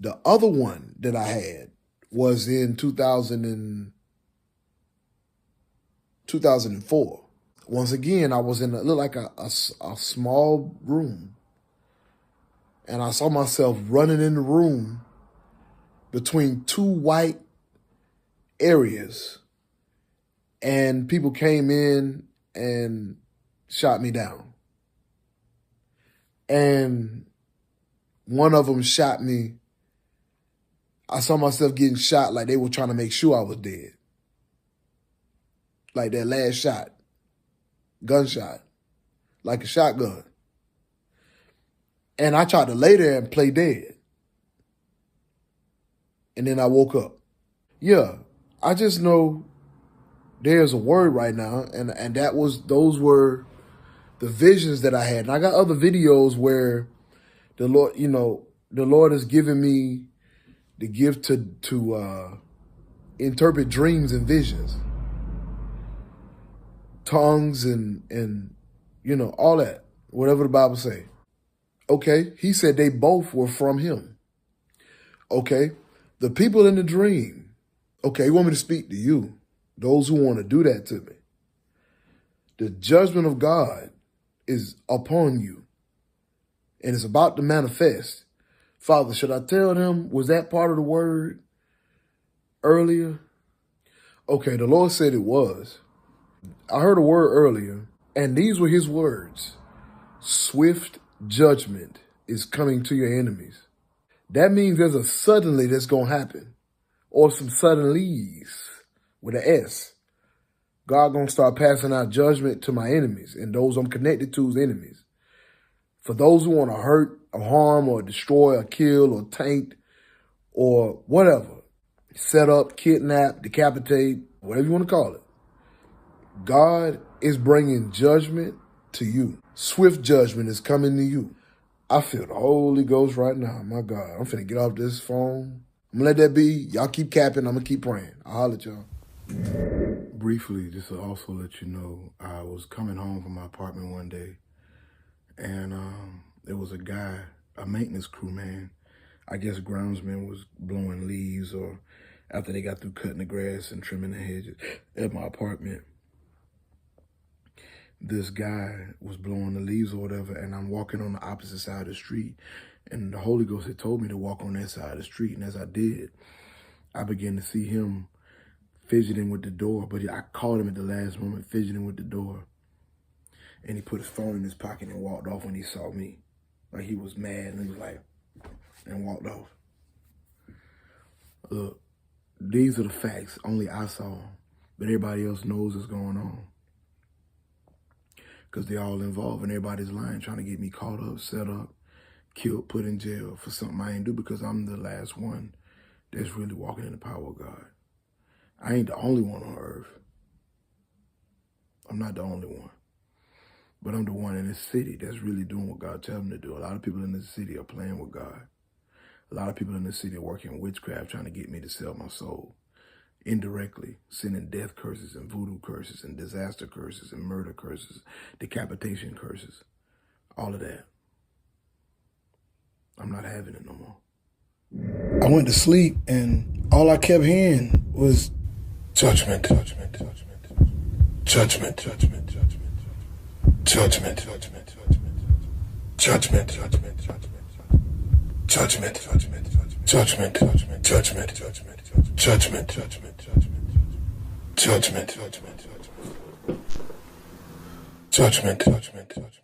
The other one that I had was in 2004. Once again, I was in it looked like a small room. And I saw myself running in the room between two white areas. And people came in and shot me down. And one of them shot me. I saw myself getting shot like they were trying to make sure I was dead. Like that last shot. Gunshot. Like a shotgun. And I tried to lay there and play dead. And then I woke up. Yeah, I just know there's a word right now. And those were the visions that I had. And I got other videos where the Lord, the Lord has given me the gift to interpret dreams and visions. Tongues and all that. Whatever the Bible say. Okay, he said they both were from him. Okay, the people in the dream. Okay, you want me to speak to you, those who want to do that to me. The judgment of God is upon you, and it's about to manifest. Father, should I tell them, was that part of the word earlier? Okay, the Lord said it was. I heard a word earlier, and these were his words. Swift judgment is coming to your enemies. That means there's a suddenly that's going to happen. Or some suddenlies with an S. God going to start passing out judgment to my enemies and those I'm connected to's enemies. For those who want to hurt or harm or destroy or kill or taint or whatever. Set up, kidnap, decapitate, whatever you want to call it. God is bringing judgment to you. Swift judgment is coming to you. I feel the Holy Ghost right now. My God, I'm finna get off this phone. I'm gonna let that be. Y'all keep capping. I'm gonna keep praying. I'll holler at y'all. Briefly, just to also let you know, I was coming home from my apartment one day, and there was a guy, a maintenance crew man. I guess groundsman was blowing leaves, or after they got through cutting the grass and trimming the hedges at my apartment. This guy was blowing the leaves or whatever, and I'm walking on the opposite side of the street. And the Holy Ghost had told me to walk on that side of the street. And as I did, I began to see him fidgeting with the door. But I caught him at the last moment, fidgeting with the door. And he put his phone in his pocket and walked off when he saw me. Like he was mad, and he was like, and walked off. Look, these are the facts. Only I saw, but everybody else knows what's going on. Because they're all involved and everybody's lying, trying to get me caught up, set up, killed, put in jail for something I ain't do, because I'm the last one that's really walking in the power of God. I ain't the only one on earth. I'm not the only one. But I'm the one in this city that's really doing what God tells me to do. A lot of people in this city are playing with God. A lot of people in this city are working witchcraft, trying to get me to sell my soul. Indirectly, sending death curses and voodoo curses and disaster curses and murder curses, decapitation curses, all of that. I'm not having it no more. I went to sleep and all I kept hearing was judgment, judgment, judgment, judgment, judgment, judgment, judgment, judgment, judgment, judgment, judgment, judgment, judgment, judgment, judgment, judgment, judgment, judgment, judgment. Judgment, judgment, judgment, judgment, judgment, judgment, judgment, judgment, judgment, judgment.